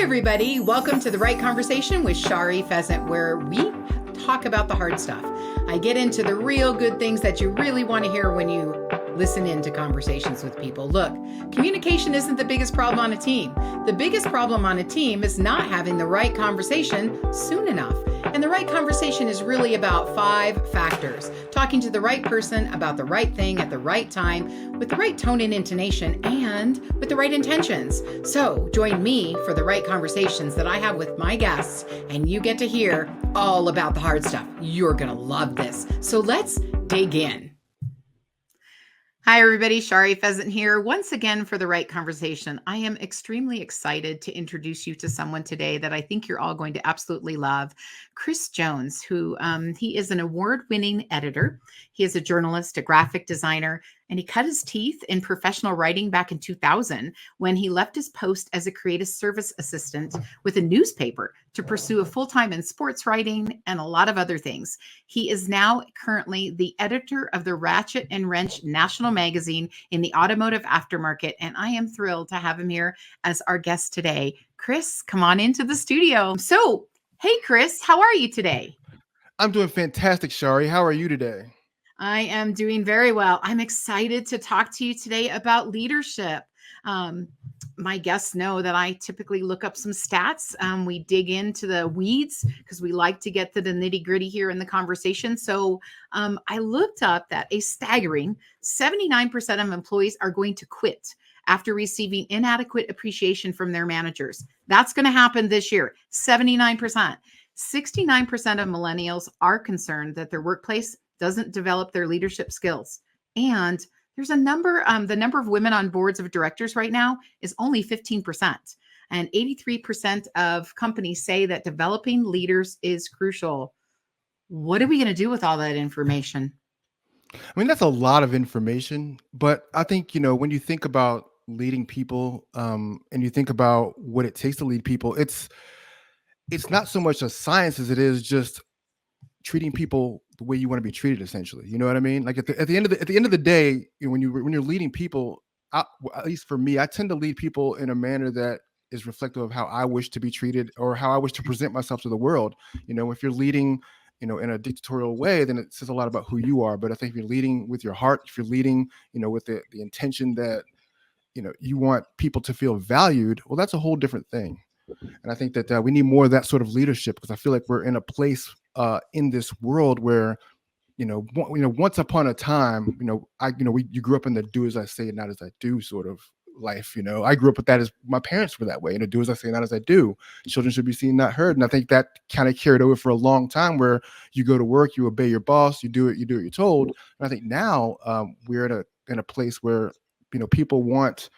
everybody. Welcome to The Right Conversation with Shari Pheasant, where we talk about the hard stuff. I get into the real good things that you really want to hear when you listen into conversations with people. Look, communication isn't the biggest problem on a team. The biggest problem on a team is not having the right conversation soon enough. And the right conversation is really about 5 factors. Talking to the right person about the right thing at the right time, with the right tone and intonation, and with the right intentions. So join me for the right conversations that I have with my guests, and you get to hear all about the hard stuff. You're going to love this. So let's dig in. Hi, everybody. Shari Pheasant here once again for The Right Conversation. I am extremely excited to introduce you to someone today that I think you're all going to absolutely love. Chris Jones, who he is an award-winning editor. He is a journalist, a graphic designer, and he cut his teeth in professional writing back in 2000 when he left his post as a creative service assistant with a newspaper to pursue a full-time in sports writing and a lot of other things. He is now currently the editor of the Ratchet+Wrench national magazine in the automotive aftermarket, and I am thrilled to have him here as our guest today. Chris, come on into the studio. So, hey, Chris, how are you today? I'm doing fantastic, Shari. How are you today? I am doing very well. I'm excited to talk to you today about leadership. My guests know that I typically look up some stats. We dig into the weeds because we like to get to the nitty gritty here in the conversation. So I looked up that a staggering 79% of employees are going to quit after receiving inadequate appreciation from their managers. That's going to happen this year, 79%. 69% of millennials are concerned that their workplace doesn't develop their leadership skills. And there's a number, the number of women on boards of directors right now is only 15%. And 83% of companies say that developing leaders is crucial. What are we going to do with all that information? I mean, that's a lot of information, but I think, when you think about leading people and you think about what it takes to lead people, it's not so much a science as it is just treating people the way you want to be treated, essentially. You know what I mean? Like at the end of the day, when you're leading people, at least for me, I tend to lead people in a manner that is reflective of how I wish to be treated or how I wish to present myself to the world. If you're leading, in a dictatorial way, then it says a lot about who you are. But I think if you're leading with your heart, if you're leading, with the intention that, you want people to feel valued, well, that's a whole different thing. And I think that we need more of that sort of leadership, because I feel like we're in a place in this world where, once upon a time, you grew up in the do as I say, not as I do sort of life. I grew up with that as my parents were that way. Do as I say, not as I do. Children should be seen, not heard. And I think that kind of carried over for a long time, where you go to work, you obey your boss, you do what you're told. And I think now we're in a place where, people want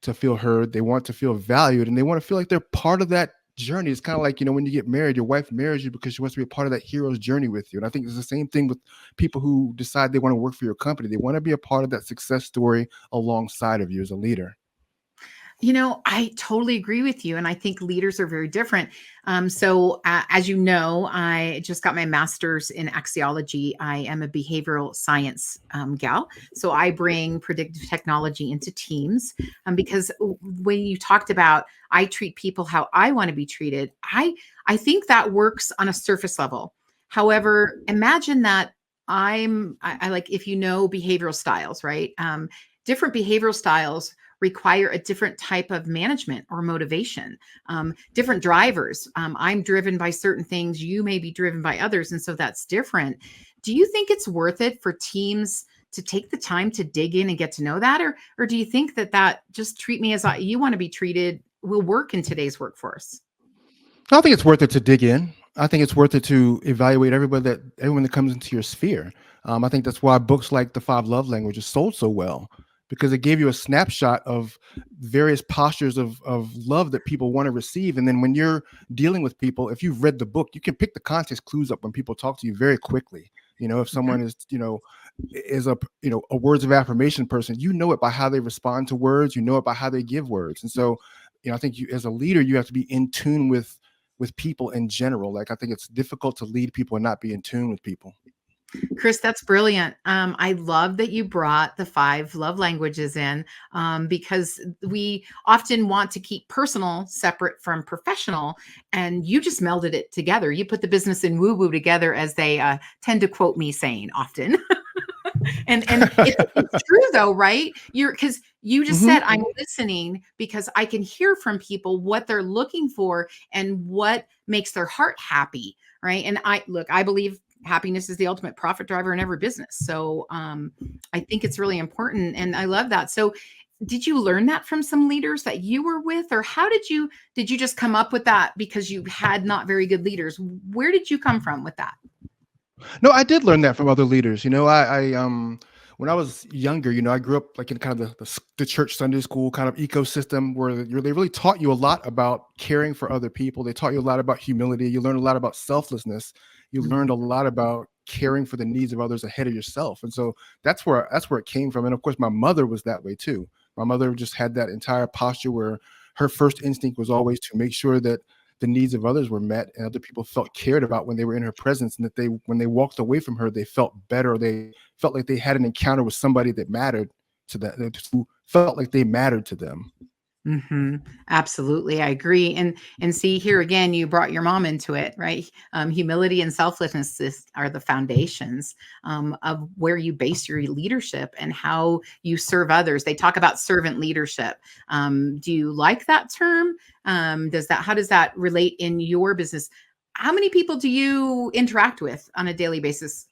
to feel heard, they want to feel valued, and they want to feel like they're part of that journey. It's kind of like, when you get married, your wife marries you because she wants to be a part of that hero's journey with you. And I think it's the same thing with people who decide they want to work for your company. They want to be a part of that success story alongside of you as a leader. I totally agree with you. And I think leaders are very different. So as you know, I just got my master's in axiology. I am a behavioral science gal. So I bring predictive technology into teams because when you talked about, I treat people how I want to be treated, I think that works on a surface level. However, imagine that I like, if behavioral styles, right? Different behavioral styles require a different type of management or motivation, different drivers. I'm driven by certain things. You may be driven by others. And so that's different. Do you think it's worth it for teams to take the time to dig in and get to know that? Or do you think that just treat me as you want to be treated will work in today's workforce? I think it's worth it to dig in. I think it's worth it to evaluate everyone that comes into your sphere. I think that's why books like The 5 Love Languages sold so well, because it gave you a snapshot of various postures of love that people want to receive. And then when you're dealing with people, if you've read the book, you can pick the context clues up when people talk to you very quickly. If someone is a words of affirmation person, it by how they respond to words, it by how they give words. And so, I think you, as a leader, you have to be in tune with people in general. Like, I think it's difficult to lead people and not be in tune with people. Chris, that's brilliant. I love that you brought the 5 love languages in, because we often want to keep personal separate from professional, and you just melded it together. You put the business and woo woo together, as they tend to quote me saying often. And it's true though, right? You're because you just Hmm. said I'm listening because I can hear from people what they're looking for and what makes their heart happy, right? And I believe happiness is the ultimate profit driver in every business. So I think it's really important, and I love that. So did you learn that from some leaders that you were with, or how did you just come up with that because you had not very good leaders? Where did you come from with that? No, I did learn that from other leaders. When I was younger, I grew up like in kind of the church Sunday school kind of ecosystem where they really taught you a lot about caring for other people. They taught you a lot about humility. You learned a lot about selflessness. You learned a lot about caring for the needs of others ahead of yourself. And so that's where it came from. And of course, my mother was that way too. My mother just had that entire posture where her first instinct was always to make sure that the needs of others were met and other people felt cared about when they were in her presence, and that when they walked away from her, they felt better. They felt like they had an encounter with somebody that mattered to them, who felt like they mattered to them. Hmm. Absolutely, I agree. And see here again, you brought your mom into it, right? Humility and selflessness are the foundations of where you base your leadership and how you serve others. They talk about servant leadership. Do you like that term? How does that relate in your business? How many people do you interact with on a daily basis?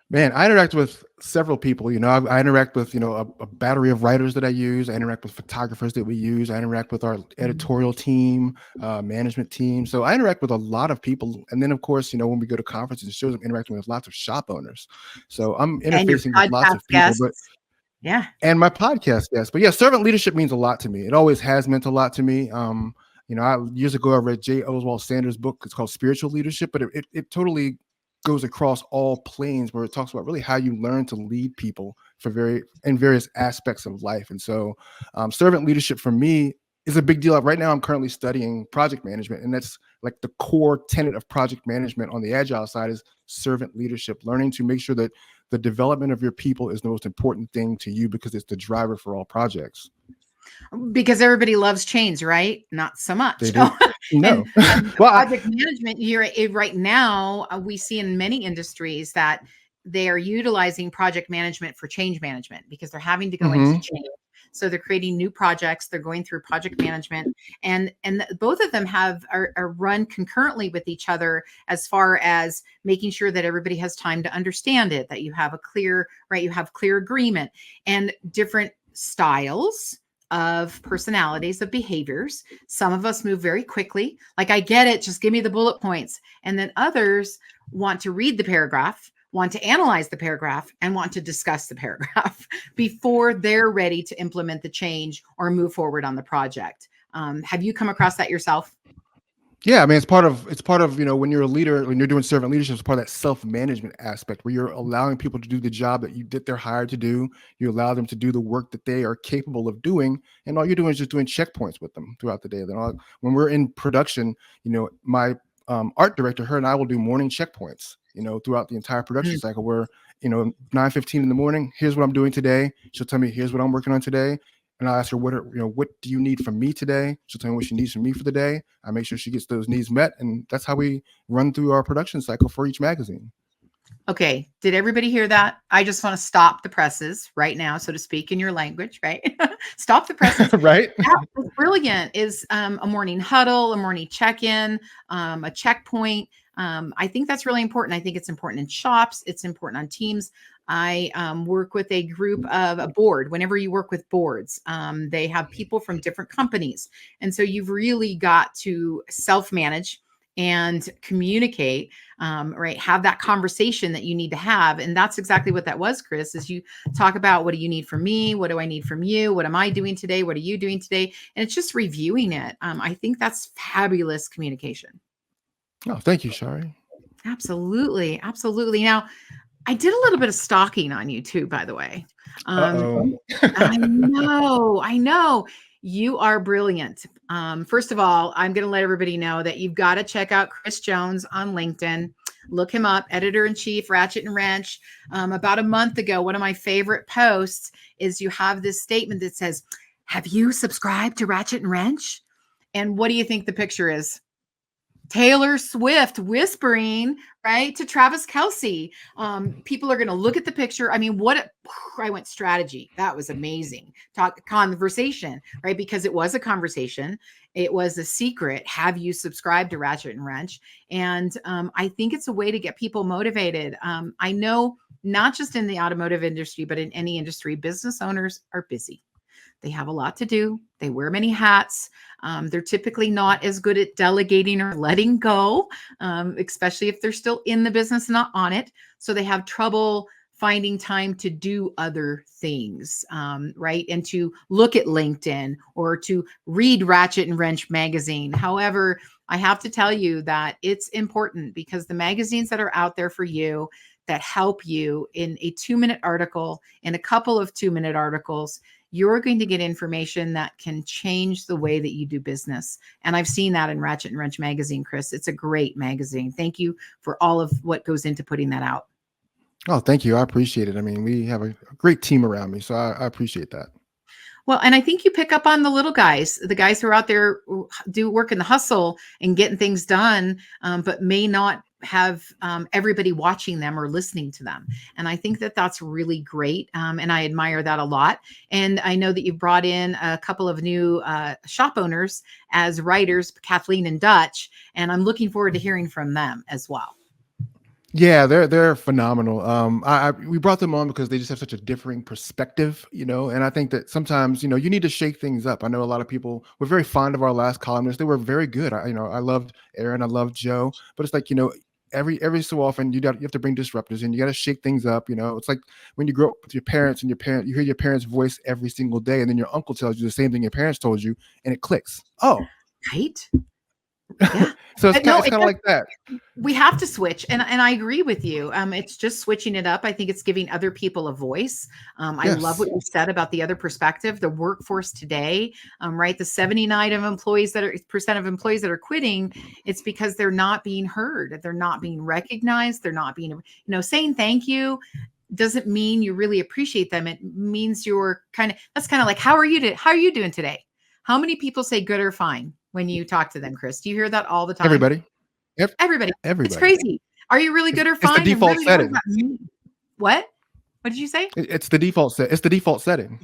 Man, I interact with several people. I interact with a battery of writers that I use. I interact with photographers that we use. I interact with our Mhm. editorial team, management team. So I interact with a lot of people. And then, of course, when we go to conferences and shows, I'm interacting with lots of shop owners. So I'm And your interfacing with lots podcast of people. But guests. Yeah. And my podcast, yes. But yeah, servant leadership means a lot to me. It always has meant a lot to me. Years ago I read J. Oswald Sanders' book. It's called Spiritual Leadership, but it totally goes across all planes where it talks about really how you learn to lead people in various aspects of life. And so servant leadership for me is a big deal. Right now I'm currently studying project management, and that's like the core tenet of project management on the agile side is servant leadership, learning to make sure that the development of your people is the most important thing to you because it's the driver for all projects. Because everybody loves change, right? Not so They much. do. And No. the Well, project management here right now, we see in many industries that they are utilizing project management for change management because they're having to go into mhm. change. So they're creating new projects. They're going through project management, and both of them are run concurrently with each other as far as making sure that everybody has time to understand it. That you have a clear right, you have clear agreement and different styles of personalities, of behaviors. Some of us move very quickly. Like, I get it, just give me the bullet points. And then others want to read the paragraph, want to analyze the paragraph, and want to discuss the paragraph before they're ready to implement the change or move forward on the project. Have you come across that yourself? Yeah, I mean, it's part of when you're a leader, when you're doing servant leadership, it's part of that self-management aspect where you're allowing people to do the job that they're hired to do. You allow them to do the work that they are capable of doing, and all you're doing is just doing checkpoints with them throughout the day. When we're in production, my art director, her and I will do morning checkpoints. Throughout the entire production Mm. cycle, where 9:15 in the morning, here's what I'm doing today. She'll tell me, here's what I'm working on today. And I'll ask her what do you need from me today? She'll tell me what she needs from me for the day. I make sure she gets those needs met, and that's how we run through our production cycle for each magazine. Okay, did everybody hear that? I just want to stop the presses right now, so to speak, in your language, right? Stop the presses. Right? That was brilliant. Is a morning huddle, a morning check-in, a checkpoint. I think that's really important. I think it's important in shops. It's important on teams. I work with a group of a board. Whenever you work with boards, they have people from different companies, and so you've really got to self-manage and communicate, right? Have that conversation that you need to have. And that's exactly what that was, Chris, is you talk about, what do you need from me? What do I need from you? What am I doing today? What are you doing today? And it's just reviewing it. I think that's fabulous communication. Oh, thank you, Shari. Absolutely. Absolutely. Now, I did a little bit of stalking on you too, by the way. Um, Uh-oh. I know, I know. You are brilliant. First of all, I'm going to let everybody know that you've got to check out Chris Jones on LinkedIn. Look him up, editor-in-chief, Ratchet and Wrench. About a month ago, one of my favorite posts is you have this statement that says, "Have you subscribed to Ratchet and Wrench?" And what do you think the picture is? Taylor Swift whispering, right, to Travis Kelce. People are going to look at the picture. I mean, I went strategy. That was amazing. Conversation, right? Because it was a conversation. It was a secret. Have you subscribed to Ratchet and Wrench? And I think it's a way to get people motivated. I know not just in the automotive industry, but in any industry, business owners are busy. They have a lot to do. They wear many hats. They're typically not as good at delegating or letting go, especially if they're still in the business, not on it. So they have trouble finding time to do other things, right? And to look at LinkedIn or to read Ratchet and Wrench magazine. However, I have to tell you that it's important because the magazines that are out there for you that help you in a 2-minute article, in a couple of 2-minute articles, you're going to get information that can change the way that you do business. And I've seen that in Ratchet and Wrench magazine, Chris. It's a great magazine. Thank you for all of what goes into putting that out. Oh, thank you. I appreciate it. I mean, we have a great team around me, so I appreciate that. Well, and I think you pick up on the little guys, the guys who are out there who do work in the hustle and getting things done, but may not have everybody watching them or listening to them. And I think that that's really great. And I admire that a lot. And I know that you've brought in a couple of new shop owners as writers, Kathleen and Dutch, and I'm looking forward to hearing from them as well. Yeah, they're phenomenal. We brought them on because they just have such a differing perspective, and I think that sometimes, you need to shake things up. I know a lot of people were very fond of our last columnists. They were very good. I loved Aaron, I loved Joe, but it's like, every so often you have to bring disruptors in. You got to shake things up. It's like when you grow up with your parents and you hear your parents' voice every single day, and then your uncle tells you the same thing your parents told you, and it clicks. Oh, right. Yeah. So it's kind of like that. We have to switch. And I agree with you. It's just switching it up. I think it's giving other people a voice. I love what you said about the other perspective, the workforce today, right? The 79% of employees that are quitting, it's because they're not being heard. They're not being recognized. They're not being, saying thank you doesn't mean you really appreciate them. It means that's kind of like, how are you doing today? How many people say good or fine when you talk to them, Chris? Do you hear that all the time? Everybody. Everybody. It's crazy. Are you really good or fine? It's the default setting. What did you say? It's the default set. It's the default setting.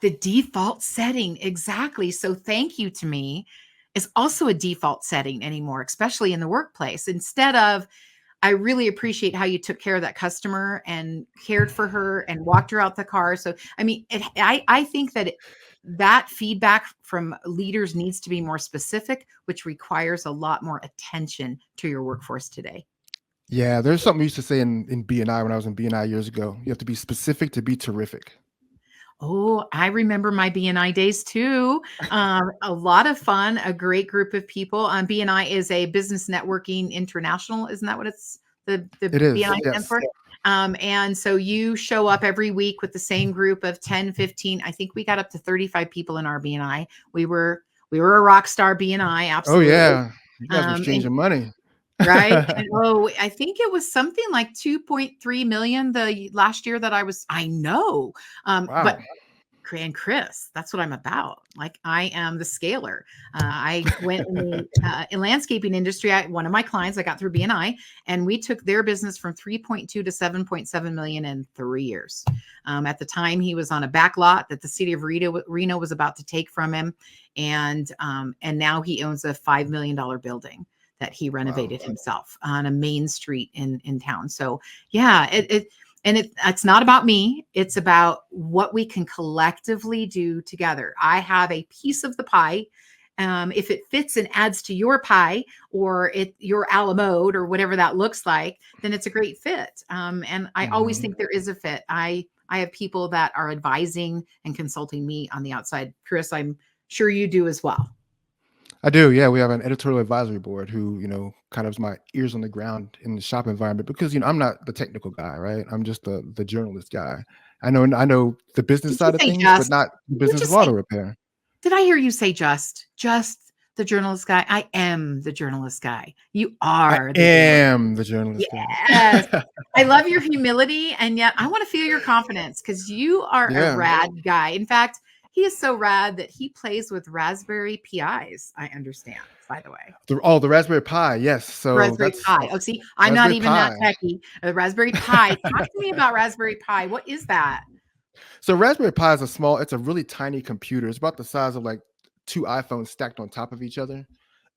The default setting. Exactly. So thank you to me is also a default setting anymore, especially in the workplace. Instead of, I really appreciate how you took care of that customer and cared for her and walked her out the car. So, I mean, I think that feedback from leaders needs to be more specific, which requires a lot more attention to your workforce today. Yeah, there's something we used to say in B&I when I was in B&I years ago. You have to be specific to be terrific. Oh, I remember my B&I days too. A lot of fun, a great group of people. B&I is a Business Networking International. Isn't that what the It is, B&I stands for? And so you show up every week with the same group of 10, 15. I think we got up to 35 people in our B&I. We were a rock star B&I. Absolutely. Oh yeah. You guys were exchanging money. Right. And, I think it was something like 2.3 million the last year that I know. Wow. But and Chris, that's what I'm about. Like, I am the scaler. I went in the landscaping industry. One of my clients, I got through B&I, and we took their business from 3.2 to 7.7 million in 3 years. At the time, he was on a back lot that the city of Reno was about to take from him, and now he owns a $5 million building that he renovated himself on a main street in town. So yeah, it's not about me. It's about what we can collectively do together. I have a piece of the pie. If it fits and adds to your pie or your a la mode or whatever that looks like, then it's a great fit. And I always think there is a fit. I have people that are advising and consulting me on the outside. Chris, I'm sure you do as well. I do. Yeah. We have an editorial advisory board who, kind of is my ears on the ground in the shop environment because, I'm not the technical guy, right? I'm just the journalist guy. I know the business side of things, but not business of auto repair. Did I hear you say just the journalist guy. I am the journalist guy. You I are the journalist. am the journalist Yes. guy. I love your humility, and yet I want to feel your confidence because you are a Yeah. rad guy. In fact, he is so rad that he plays with Raspberry Pis. I understand, by the way. The Raspberry Pi. Yes. So Raspberry that's Pi. Oh, see, I'm not Raspberry even that Pi. techie. Raspberry Pi. Talk to me about Raspberry Pi. What is that? So Raspberry Pi is it's a really tiny computer. It's about the size of like 2 iPhones stacked on top of each other.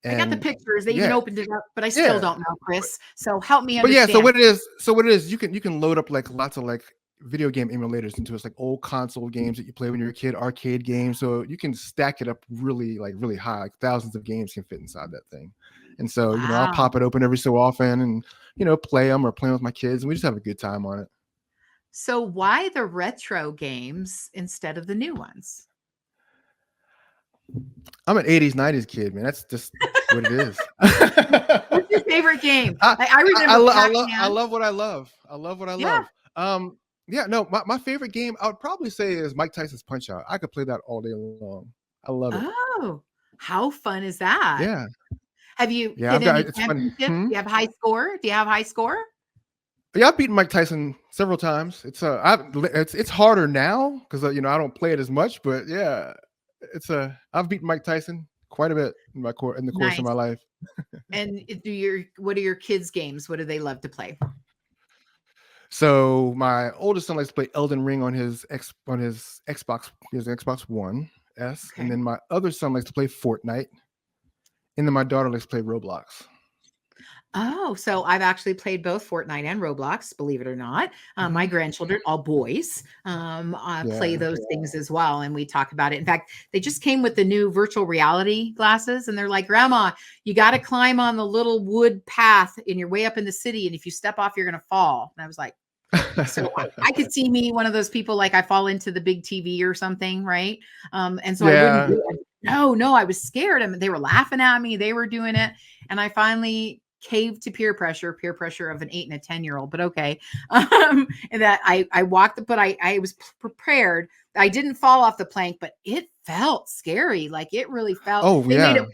I got the And pictures. They even yeah, opened it up, but I still yeah. don't know, Chris. So help me But yeah, so understand. what it is, you can load up like lots of like video game emulators into it. It's like old console games that you play when you're a kid, arcade games. So you can stack it up really high, like thousands of games can fit inside that thing. And so, I'll Wow. pop it open every so often and, play them or play with my kids, and we just have a good time on it. So why the retro games instead of the new ones? I'm an 80s, 90s kid, man. That's just what it is. What's your favorite game? I, I I, remember I Pac-Man. love what I love. I love what I Yeah. love. Yeah, no, my favorite game I would probably say is Mike Tyson's Punch Out. I could play that all day long. I love it. Oh, how fun is that? Yeah. Have you Yeah, hit any it's funny. championships? Do you have high score? Do you have high score? Yeah, I've beaten Mike Tyson several times. It's harder now because I don't play it as much, but yeah, I've beaten Mike Tyson quite a bit in the course of my Nice. life. And what are your kids' games? What do they love to play? So my oldest son likes to play Elden Ring on his Xbox. He has an Xbox One S, Okay. and then my other son likes to play Fortnite, and then my daughter likes to play Roblox. Oh, so I've actually played both Fortnite and Roblox, believe it or not. My grandchildren, all boys, play those things as well. And we talk about it. In fact, they just came with the new virtual reality glasses, and they're like, Grandma, you got to climb on the little wood path and you're way up in the city. And if you step off, you're going to fall. And I was like, so I could see me one of those people, like I fall into the big TV or something, right? And so I wouldn't do it. No, I was scared. I mean, they were laughing at me. They were doing it. And I finally caved to peer pressure of an 8 and a 10-year-old, but okay. And that I walked, but I was prepared. I didn't fall off the plank, but it felt scary. Like it really felt, Oh, yeah.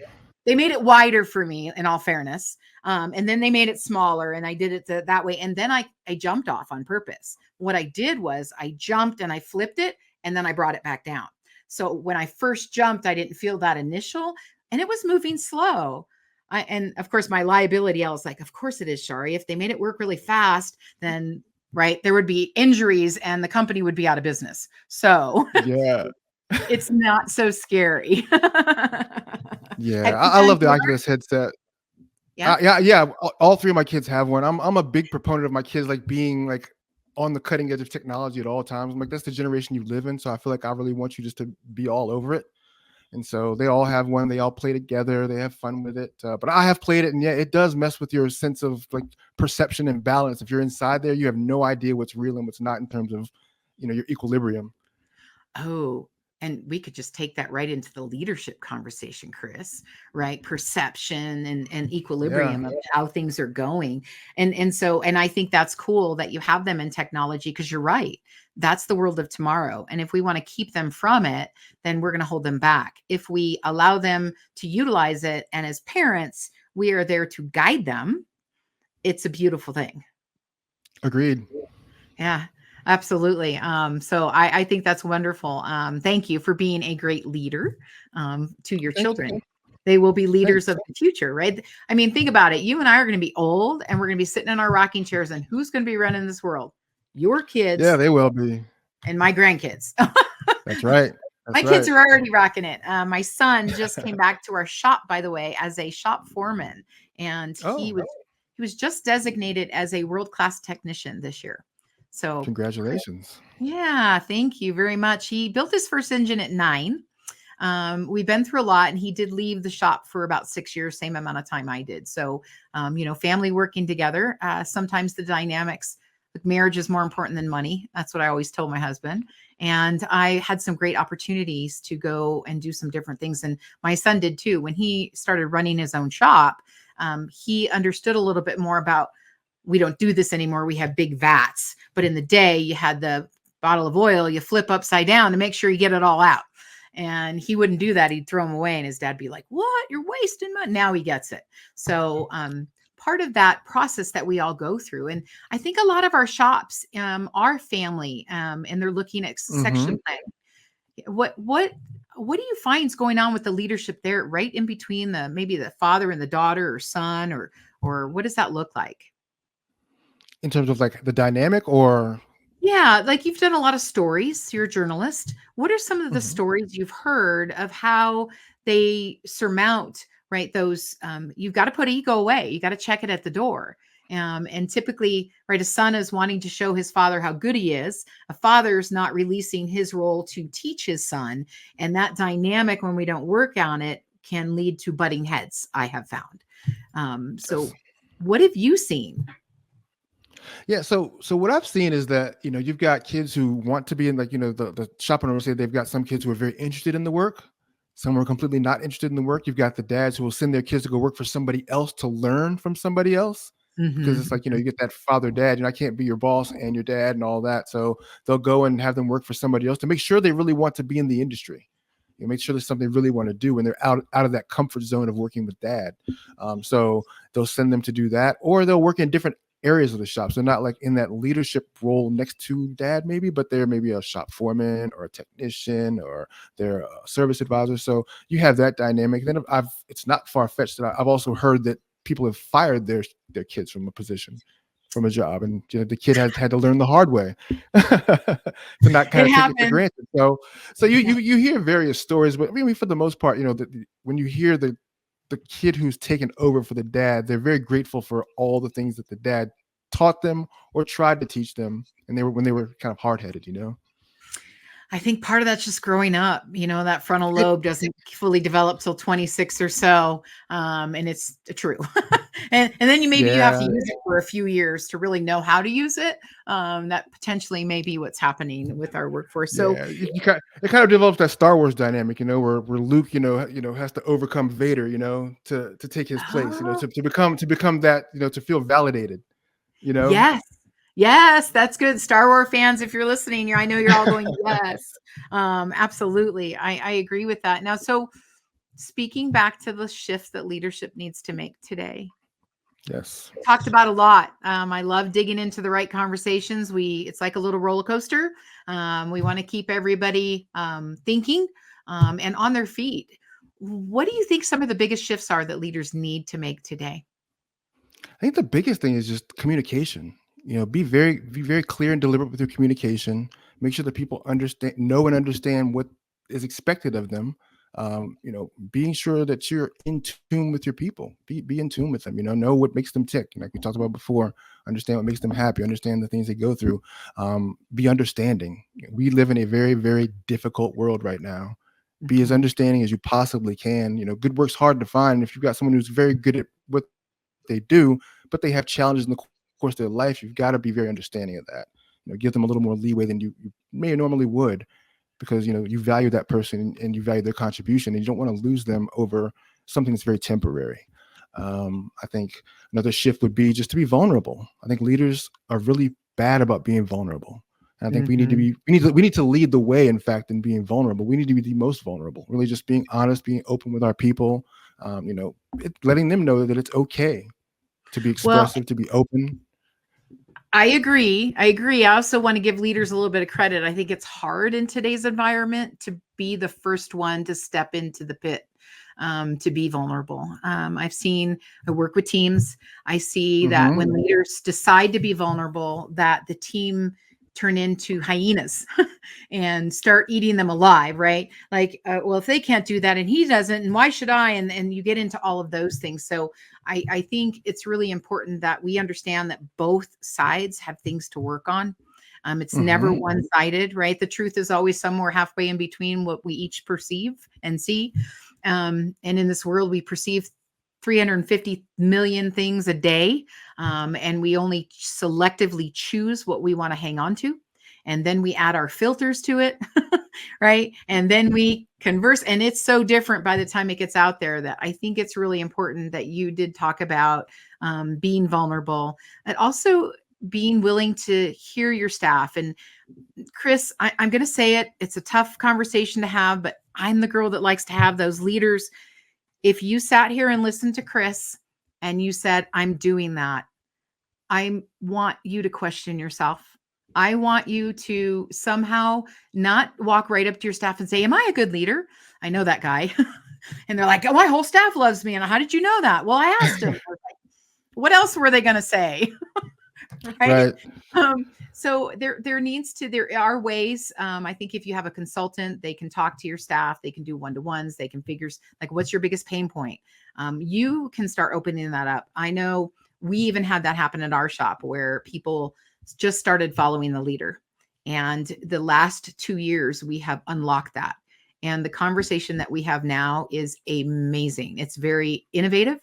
They made it wider for me, in all fairness. And then they made it smaller, and I did it that way. And then I jumped off on purpose. What I did was I jumped and I flipped it, and then I brought it back down. So when I first jumped, I didn't feel that initial, and it was moving slow. And of course, my liability, I was like, of course it is, Shari. If they made it work really fast, then right, there would be injuries and the company would be out of business. So Yeah. it's not so scary. Yeah, I love the Oculus headset. Yeah. Yeah. All three of my kids have one. I'm a big proponent of my kids like being like on the cutting edge of technology at all times. I'm like, that's the generation you live in. So I feel like I really want you just to be all over it. And so they all have one. They all play together. They have fun with it. But I have played it, and yeah, it does mess with your sense of like perception and balance. If you're inside there, you have no idea what's real and what's not in terms of, your equilibrium. Oh, and we could just take that right into the leadership conversation, Chris, right? Perception and equilibrium of how things are going. And I think that's cool that you have them in technology, because you're right. That's the world of tomorrow. And if we want to keep them from it, then we're going to hold them back. If we allow them to utilize it, and as parents, we are there to guide them, it's a beautiful thing. Agreed. Yeah. Absolutely. So I think that's wonderful. Thank you for being a great leader to your children. They will be leaders of the future, right? I mean, think about it. You and I are going to be old, and we're going to be sitting in our rocking chairs, and who's going to be running this world? Your kids. Yeah, they will be. And my grandkids. That's right. My kids are already rocking it. My son just came back to our shop, by the way, as a shop foreman, and he was just designated as a world-class technician this year. So congratulations. Yeah, thank you very much. He built his first engine at 9. We've been through a lot, and he did leave the shop for about 6 years, same amount of time I did. So, family working together, sometimes the dynamics, like marriage is more important than money. That's what I always told my husband. And I had some great opportunities to go and do some different things. And my son did too. When he started running his own shop, he understood a little bit more about, we don't do this anymore. We have big vats, but in the day you had the bottle of oil, you flip upside down to make sure you get it all out. and he wouldn't do that. He'd throw them away, and his dad'd be like, "What? You're wasting money." Now he gets it. So part of that process that we all go through, and I think a lot of our shops are family, and they're looking at Hmm. succession planning. What do you find is going on with the leadership there, right in between the maybe the father and the daughter or son, or what does that look like? In terms of like the dynamic, or Yeah, like you've done a lot of stories. You're a journalist. What are some of the Mhm. stories you've heard of how they surmount, right? Those, you've got to put ego away. You got to check it at the door. And typically, right, a son is wanting to show his father how good he is. A father's not releasing his role to teach his son. And that dynamic, when we don't work on it, can lead to butting heads, I have found. Yes. So, what have you seen? Yeah, so what I've seen is that, you've got kids who want to be in, like, the shop owner will say they've got some kids who are very interested in the work, some are completely not interested in the work. You've got the dads who will send their kids to go work for somebody else to learn from somebody else, because it's like, Mhm. you get that father dad, I can't be your boss and your dad and all that. So they'll go and have them work for somebody else to make sure they really want to be in the industry. Make sure there's something they really want to do when they're out of that comfort zone of working with dad. So they'll send them to do that, or they'll work in different areas of the shop. So not like in that leadership role next to dad, maybe, but they're maybe a shop foreman or a technician, or they're a service advisor. So you have that dynamic. Then it's not far fetched that I've also heard that people have fired their kids from a position, from a job, and the kid has had to learn the hard way to not kind It of take it for happens. granted. So you Yeah. you you hear various stories, but I mean, for the most part, when you hear the kid who's taken over for the dad, they're very grateful for all the things that the dad taught them or tried to teach them, and when they were kind of hard headed. I think part of that's just growing up, that frontal It, lobe doesn't fully develop till 26 or so. And it's true. And then maybe you have to yeah, use it for a few years to really know how to use it. That potentially may be what's happening with our workforce. So yeah. It kind of develops that Star Wars dynamic, where Luke, has to overcome Vader, to take his place, oh, to become that, to feel validated, you know. yes. Yes, that's good. Star Wars fans, if you're listening, I know you're all going, yes. Absolutely. I agree with that. Now, so speaking back to the shifts that leadership needs to make today, Yes. talked about a lot. I love digging into the right conversations. It's like a little roller coaster. We want to keep everybody thinking and on their feet. What do you think some of the biggest shifts are that leaders need to make today? I think the biggest thing is just communication. Be very clear and deliberate with your communication. Make sure that people know and understand what is expected of them. Being sure that you're in tune with your people. Be in tune with them. Know what makes them tick. Like we talked about before. Understand what makes them happy. Understand the things they go through. Be understanding. We live in a very, very difficult world right now. Be as Mhm. understanding as you possibly can. Good work's hard to find. If you've got someone who's very good at what they do, but they have challenges in the course of their life, you've got to be very understanding of that. Give them a little more leeway than you may normally would, because you value that person and you value their contribution, and you don't want to lose them over something that's very temporary. I think another shift would be just to be vulnerable. I think leaders are really bad about being vulnerable. And I think Mhm. we need to lead the way, in fact, in being vulnerable. We need to be the most vulnerable, really just being honest, being open with our people, letting them know that it's okay to be Well, expressive, to be open. I agree. I agree. I also want to give leaders a little bit of credit. I think it's hard in today's environment to be the first one to step into the pit, to be vulnerable. I work with teams. I see that Hmm. when leaders decide to be vulnerable, that the team turn into hyenas and start eating them alive, right? Like, well, if they can't do that and he doesn't, and why should I? And you get into all of those things. So I think it's really important that we understand that both sides have things to work on. It's never Hmm. one sided, right? The truth is always somewhere halfway in between what we each perceive and see. And in this world, we perceive 350 million things a day, and we only selectively choose what we want to hang on to. And then we add our filters to it, right? And then we converse, and it's so different by the time it gets out there that I think it's really important that you did talk about being vulnerable and also being willing to hear your staff. And Chris, I'm going to say it, it's a tough conversation to have, but I'm the girl that likes to have those leaders. If you sat here and listened to Chris and you said, I'm doing that, I want you to question yourself. I want you to somehow not walk right up to your staff and say, am I a good leader? I know that guy. And they're like, oh, my whole staff loves me. And how did you know that? Well, I asked him. What else were they going to say? Right. So there are ways. I think if you have a consultant, they can talk to your staff, they can do one-to-ones, they can figure like, what's your biggest pain point? You can start opening that up. I know we even had that happen at our shop where people just started following the leader. And the last 2 years, we have unlocked that. And the conversation that we have now is amazing. It's very innovative.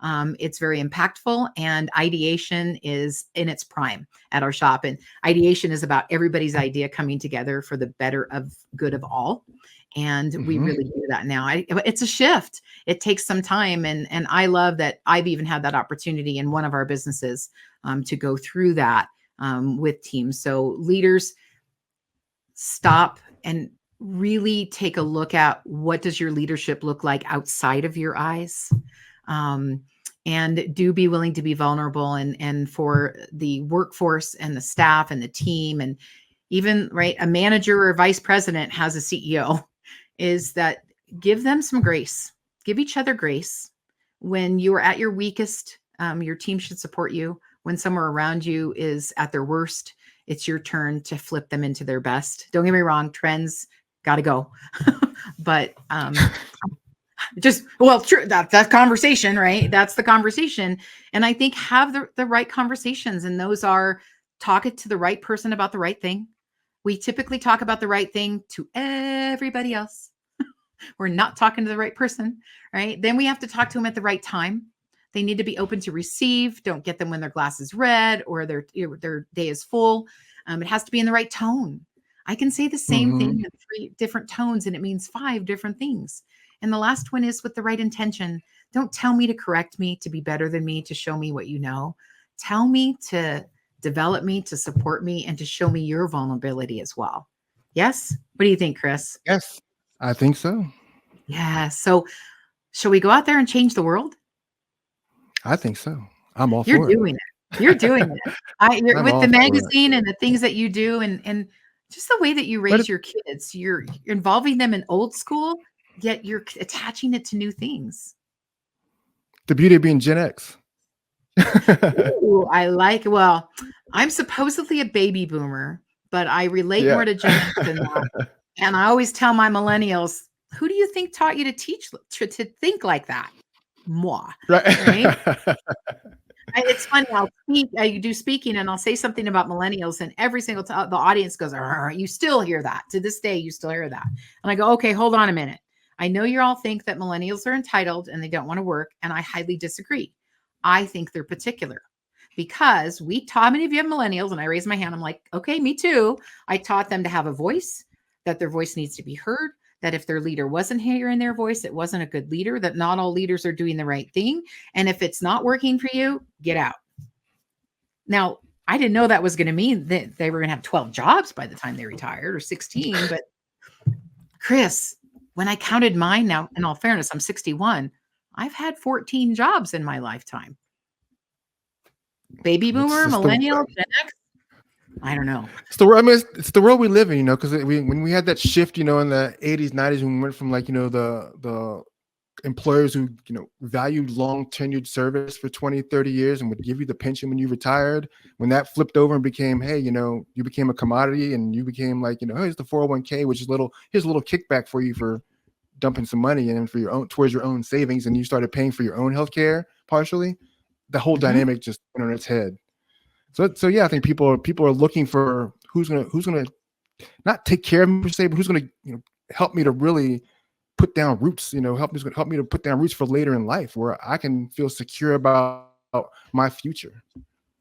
It's very impactful, and ideation is in its prime at our shop. And ideation is about everybody's idea coming together for the better of good of all. And we really do that now. It's a shift. It takes some time. And I love that I've even had that opportunity in one of our businesses to go through that with teams. So leaders, stop and really take a look at what does your leadership look like outside of your eyes. And do be willing to be vulnerable, and for the workforce and the staff and the team, and even a manager or vice president has a CEO, is that give them some grace, give each other grace. When you are at your weakest, your team should support you. When somewhere around you is at their worst, it's your turn to flip them into their best. Don't get me wrong, trends got to go. But true. That's conversation, right? That's the conversation. And I think have the right conversations. And those are talking to the right person about the right thing. We typically talk about the right thing to everybody else. We're not talking to the right person, right? Then we have to talk to them at the right time. They need to be open to receive. Don't get them when their glass is red or their day is full. It has to be in the right tone. I can say the same thing in 3 different tones, and it means 5 different things. And the last one is with the right intention. Don't tell me to correct me, to be better than me, to show me what you know. Tell me to develop me, to support me, and to show me your vulnerability as well. Yes? What do you think, Chris? Yes, I think so. Yeah. So shall we go out there and change the world? I think so. I'm all You're for it. doing it. You're doing it. You're with the magazine and the things that you do, and just the way that you raise your kids. You're involving them in old school, yet you're attaching it to new things. The beauty of being Gen X. Ooh, well, I'm supposedly a baby boomer, but I relate more to Gen X than that. And I always tell my millennials, who do you think taught you to think like that? Moi. Right? It's funny. I do speaking, and I'll say something about millennials, and every single time the audience goes, you still hear that. To this day, you still hear that. And I go, okay, hold on a minute. I know you all think that millennials are entitled and they don't want to work, and I highly disagree. I think they're particular because we taught many of you have millennials, and I raise my hand. I'm like, okay, me too. I taught them to have a voice, that their voice needs to be heard, that if their leader wasn't hearing their voice, it wasn't a good leader, that not all leaders are doing the right thing. And if it's not working for you, get out. Now, I didn't know that was going to mean that they were going to have 12 jobs by the time they retired, or 16. But Chris, when I counted mine, now, in all fairness, I'm 61. I've had 14 jobs in my lifetime. Baby boomer, millennial, Gen X. I don't know. It's the world we live in, because when we had that shift, in the 80s, 90s, when we went from the employers who, valued long tenured service for 20, 30 years and would give you the pension when you retired, when that flipped over and became, hey, you became a commodity, and you became like, here's the 401k, which is here's a little kickback for you for dumping some money in for towards your own savings, and you started paying for your own healthcare partially. The whole dynamic just went on its head. So yeah, I think people are looking for who's gonna not take care of me per se, but who's gonna help me to really put down roots. Help me to put down roots for later in life, where I can feel secure about my future.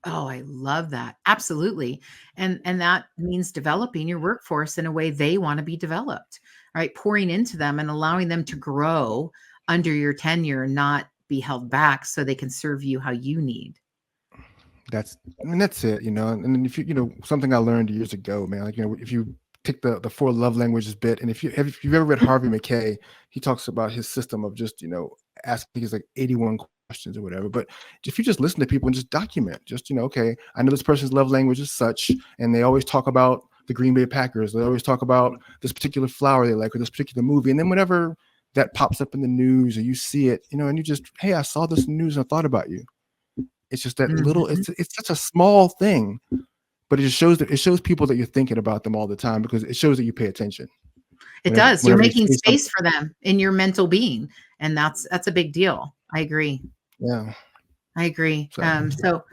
Oh, I love that. Absolutely. And that means developing your workforce in a way they want to be developed, right? Pouring into them and allowing them to grow under your tenure, not be held back, so they can serve you how you need. That's it, and if something I learned years ago, man, if you take the four love languages bit. And if you've ever read Harvey McKay, he talks about his system of just, asking his like 81 questions or whatever. But if you just listen to people and just document, just, okay, I know this person's love language is such, and they always talk about the Green Bay Packers. They always talk about this particular flower they like or this particular movie. And then whenever that pops up in the news or you see it, and you just, hey, I saw this in the news and I thought about you. It's just that little, it's such a small thing, but it shows people that you're thinking about them all the time, because it shows that you pay attention. It does. You're making space for them in your mental being. And that's a big deal. I agree. Yeah. I agree. So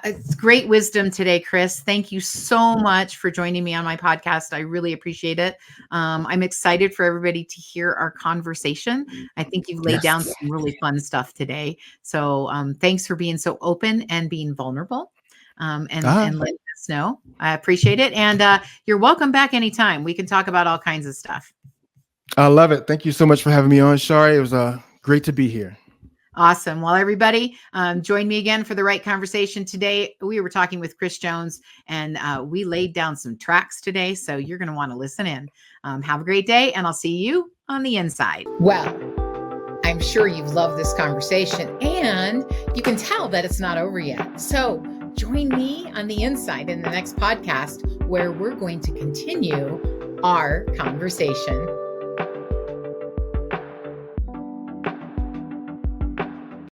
it's great wisdom today, Chris. Thank you so much for joining me on my podcast. I really appreciate it. I'm excited for everybody to hear our conversation. I think you've laid down some really fun stuff today. So thanks for being so open and being vulnerable and letting us know. I appreciate it. And you're welcome back anytime. We can talk about all kinds of stuff. I love it. Thank you so much for having me on, Shari. It was great to be here. Awesome. Well, everybody, join me again for the right conversation today. We were talking with Chris Jones, and we laid down some tracks today, so you're going to want to listen in. Have a great day, and I'll see you on the inside. Well, I'm sure you've loved this conversation, and you can tell that it's not over yet. So join me on the inside in the next podcast, where we're going to continue our conversation.